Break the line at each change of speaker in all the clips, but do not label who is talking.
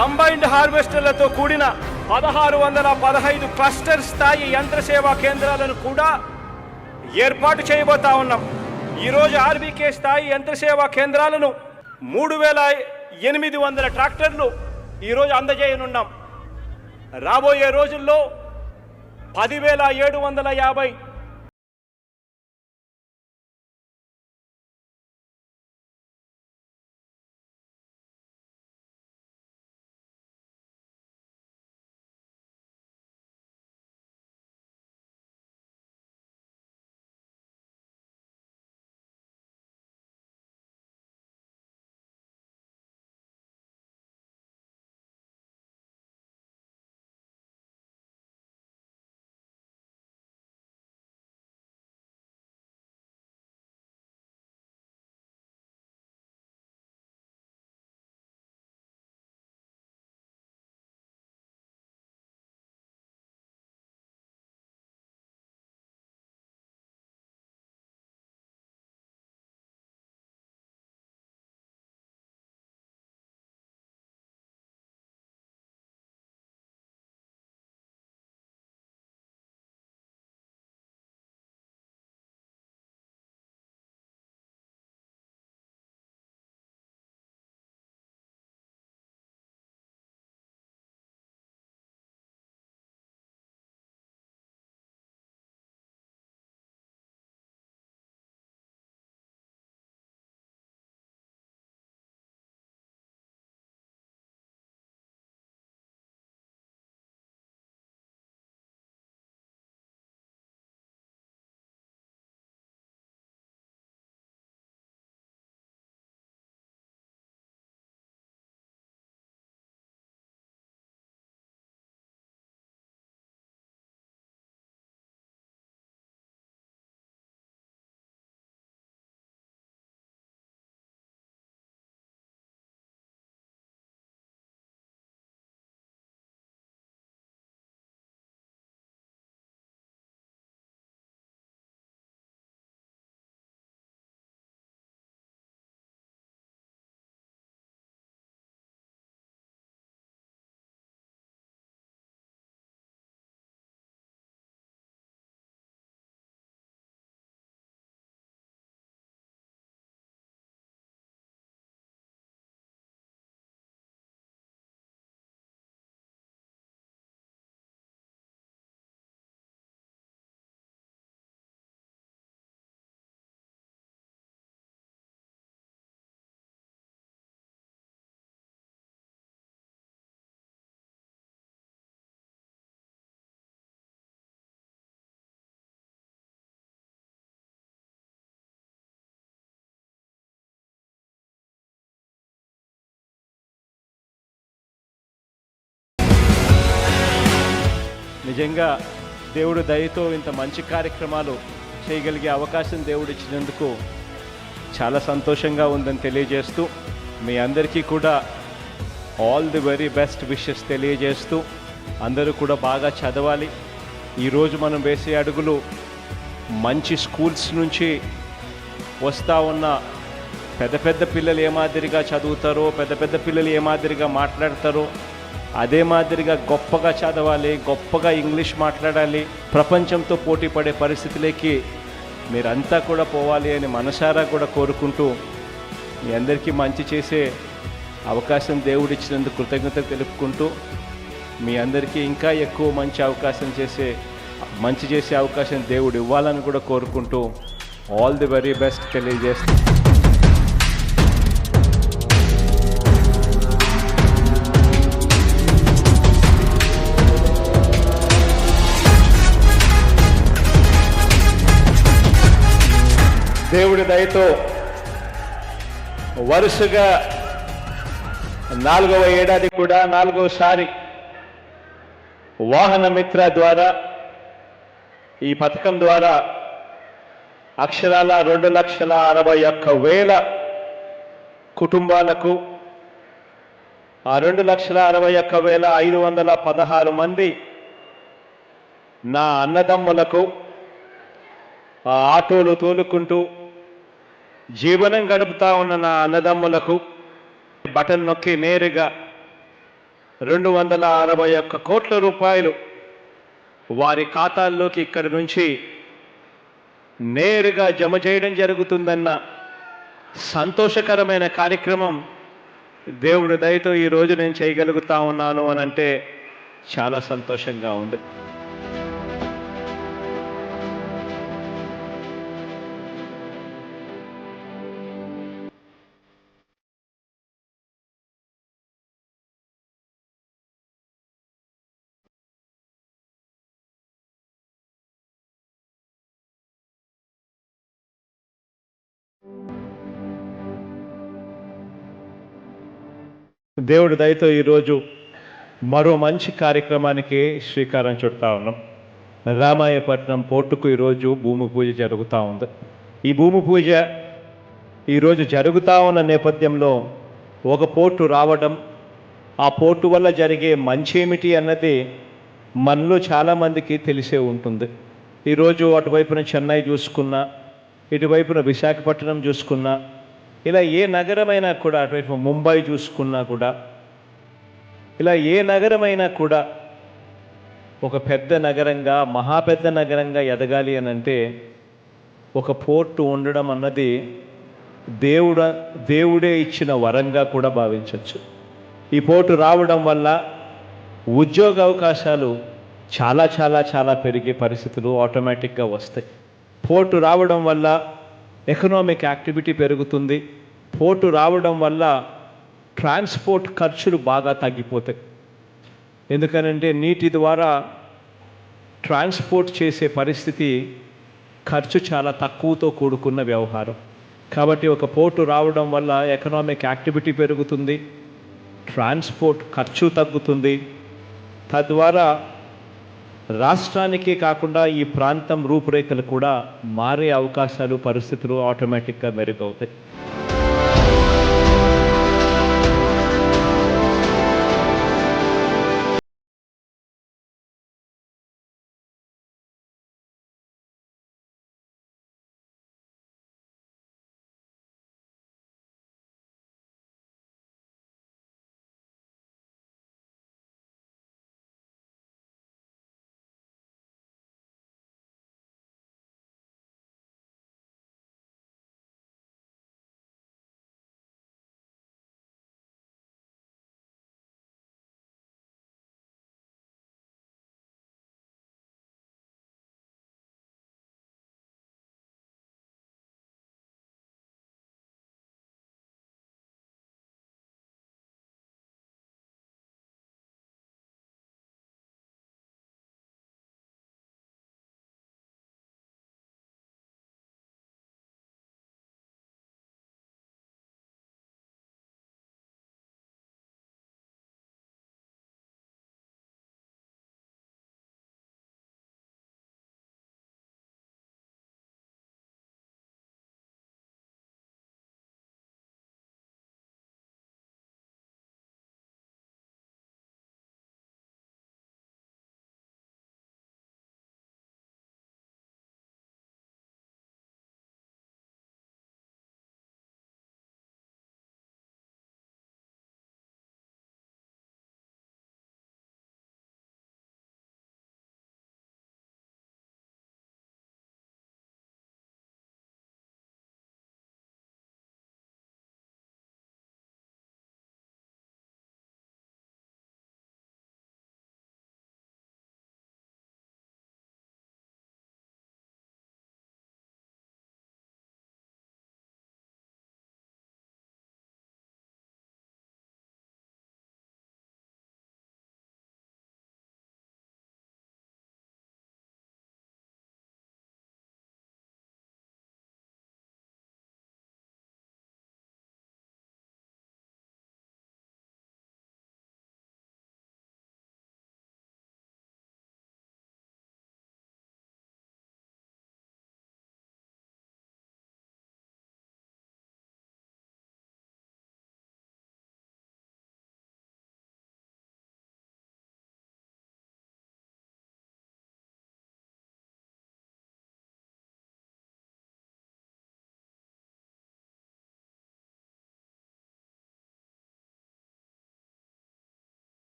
Combined హార్వెస్టర్లతో కూడిన 1615 cluster స్థాయి యంత్ర సేవా కేంద్రాలను కూడా ఏర్పాటు చేయబోతా ఉన్నాం. ఈరోజు ఆర్బీకే స్థాయి యంత్ర సేవా కేంద్రాలను 3800 ట్రాక్టర్లు ఈరోజు అందజేయనున్నాం. రాబోయే రోజుల్లో 10,750నిజంగా దేవుడు దయతో ఇంత మంచి కార్యక్రమాలు చేయగలిగే అవకాశం దేవుడు ఇచ్చినందుకు చాలా సంతోషంగా ఉందని తెలియజేస్తూ మీ అందరికీ కూడా all the very best wishes తెలియజేస్తూ అందరూ కూడా బాగా చదవాలి. ఈరోజు మనం వేసే అడుగులు మంచి స్కూల్స్ నుంచి వస్తూ ఉన్న పెద్ద పెద్ద పిల్లలు ఏ మాదిరిగా చదువుతారో, పెద్ద పెద్ద పిల్లలు ఏ మాదిరిగా మాట్లాడతారో అదే మాదిరిగా గొప్పగా చదవాలి, గొప్పగా ఇంగ్లీష్ మాట్లాడాలి, ప్రపంచంతో పోటీ పడే పరిస్థితులకి మీరంతా కూడా పోవాలి అని మనసారా కూడా కోరుకుంటూ మీ అందరికీ మంచి చేసే అవకాశం దేవుడిచ్చినందుకు కృతజ్ఞత తెలుపుకుంటూ మీ అందరికీ ఇంకా ఎక్కువ మంచి చేసే అవకాశం దేవుడు ఇవ్వాలని కూడా కోరుకుంటూ ఆల్ ది వెరీ బెస్ట్ తెలియజేస్తాను. దేవుడి దయతో వరుసగా 4వ ఏడాది కూడా 4వసారి వాహన మిత్ర ద్వారా ఈ పథకం ద్వారా అక్షరాల 2,61,000 కుటుంబాలకు ఆ 2,61,516 మంది నా అన్నదమ్ములకు ఆ ఆటోలు తోలుకుంటూ జీవనం గడుపుతా ఉన్న నా అన్నదమ్ములకు బటన్ నొక్కి నేరుగా 261 కోట్ల రూపాయలు వారి ఖాతాల్లోకి ఇక్కడి నుంచి నేరుగా జమ చేయడం జరుగుతుందన్న సంతోషకరమైన కార్యక్రమం దేవుడి దయతో ఈరోజు నేను చేయగలుగుతా ఉన్నాను అని అంటే చాలా సంతోషంగా ఉంది. దేవుడి దయతో ఈరోజు మరో మంచి కార్యక్రమానికి శ్రీకారం చుడతా ఉన్నాం. రామాయపట్నం పోర్టుకు ఈరోజు భూమి పూజ జరుగుతూ ఉంది. ఈ భూమి పూజ ఈరోజు జరుగుతూ ఉన్న నేపథ్యంలో ఒక పోర్టు రావడం, ఆ పోర్టు వల్ల జరిగే మంచి ఏమిటి అన్నది మనలో చాలామందికి తెలిసే ఉంటుంది. ఈరోజు అటువైపున చెన్నై చూసుకున్నా, ఇటువైపున విశాఖపట్నం చూసుకున్నా, ఇలా ఏ నగరమైనా కూడా, అటువైపు ముంబై చూసుకున్నా కూడా, ఇలా ఏ నగరమైనా కూడా ఒక పెద్ద నగరంగా, మహాపెద్ద నగరంగా ఎదగాలి అని అంటే ఒక పోర్టు ఉండడం అన్నది దేవుడే ఇచ్చిన వరంగా కూడా భావించవచ్చు. ఈ పోర్టు రావడం వల్ల ఉద్యోగ అవకాశాలు చాలా చాలా చాలా పెరిగే పరిస్థితులు ఆటోమేటిక్గా వస్తాయి. పోర్టు రావడం వల్ల ఎకనామిక్ యాక్టివిటీ పెరుగుతుంది. పోర్టు రావడం వల్ల ట్రాన్స్పోర్ట్ ఖర్చులు బాగా తగ్గిపోతాయి. ఎందుకనంటే నీటి ద్వారా ట్రాన్స్పోర్ట్ చేసే పరిస్థితి ఖర్చు చాలా తక్కువతో కూడుకున్న వ్యవహారం. కాబట్టి ఒక పోర్టు రావడం వల్ల ఎకనామిక్ యాక్టివిటీ పెరుగుతుంది, ట్రాన్స్పోర్ట్ ఖర్చు తగ్గుతుంది. తద్వారా రాష్ట్రానికే కాకుండా ఈ ప్రాంతం రూపురేఖలు కూడా మారే అవకాశాలు, పరిస్థితులు ఆటోమేటిక్గా మెరుగవుతాయి.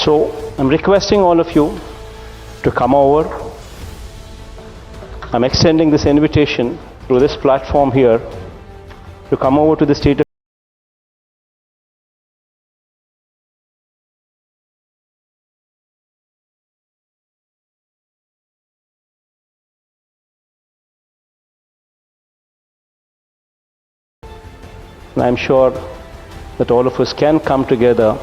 So I'm requesting all of you to come over. I'm extending this invitation through this platform here to come over to the state of and I'm sure that all of us can come together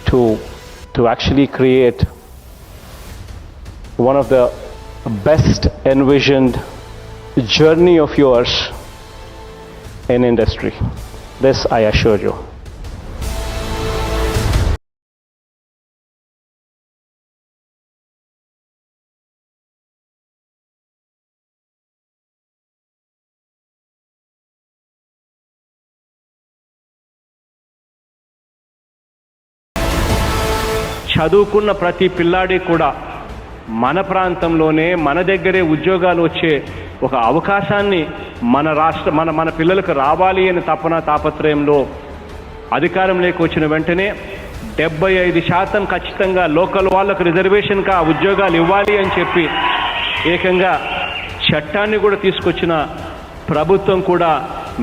to actually create one of the best envisioned journey of yours in industry. This I assure you. చదువుకున్న ప్రతి పిల్లాడి కూడా మన ప్రాంతంలోనే మన దగ్గరే ఉద్యోగాలు వచ్చే ఒక అవకాశాన్ని మన పిల్లలకు రావాలి అని తాపత్రయంలో అధికారంలోకి వచ్చిన వెంటనే 75% ఖచ్చితంగా లోకల్ వాళ్ళకు రిజర్వేషన్గా ఉద్యోగాలు ఇవ్వాలి అని చెప్పి ఏకంగా చట్టాన్ని కూడా తీసుకొచ్చిన ప్రభుత్వం కూడా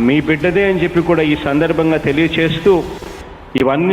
మీ బిడ్డదే అని చెప్పి కూడా ఈ సందర్భంగా తెలియచేస్తూ ఇవన్నీ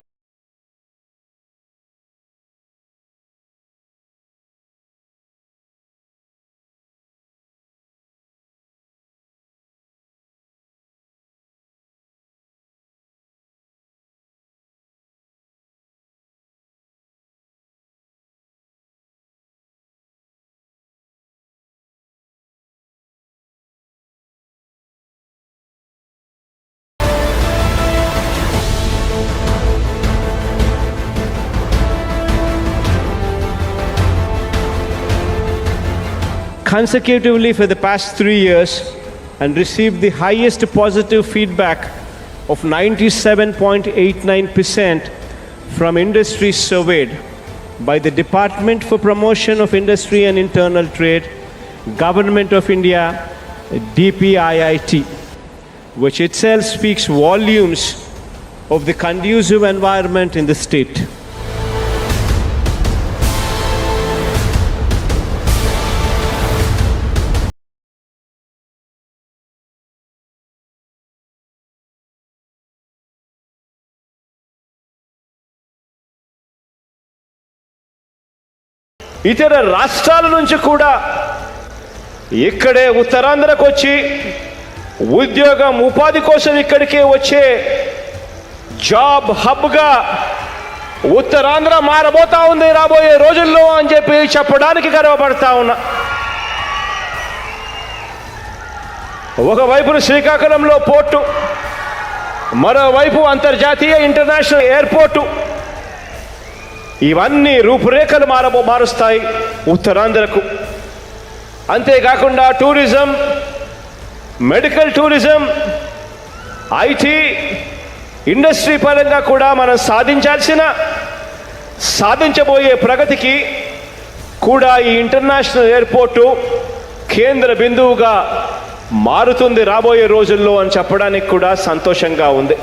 consecutively for the past 3 years and received the highest positive feedback of 97.89% from industries surveyed by the Department for Promotion of Industry and Internal Trade, Government of India, DPIIT, which itself speaks volumes of the conducive environment in the state. ఇతర రాష్ట్రాల నుంచి కూడా ఇక్కడే ఉత్తరాంధ్రకు వచ్చి ఉద్యోగం ఉపాధి కోసం ఇక్కడికే వచ్చే జాబ్ హబ్గా ఉత్తరాంధ్ర మారబోతా ఉంది రాబోయే రోజుల్లో అని చెప్పి చెప్పడానికి గర్వపడతా ఉన్నా. ఒకవైపు శ్రీకాకుళంలో పోర్టు, మరోవైపు అంతర్జాతీయ ఇంటర్నేషనల్ ఎయిర్పోర్టు, ఇవన్నీ రూపురేఖలు మారుస్తాయి ఉత్తరాంధ్రకు. అంతేకాకుండా tourism, medical tourism, IT industry పరంగా కూడా మనం సాధించబోయే ప్రగతికి కూడా ఈ ఇంటర్నేషనల్ ఎయిర్పోర్టు కేంద్ర బిందువుగా మారుతుంది రాబోయే రోజుల్లో అని చెప్పడానికి కూడా సంతోషంగా ఉంది.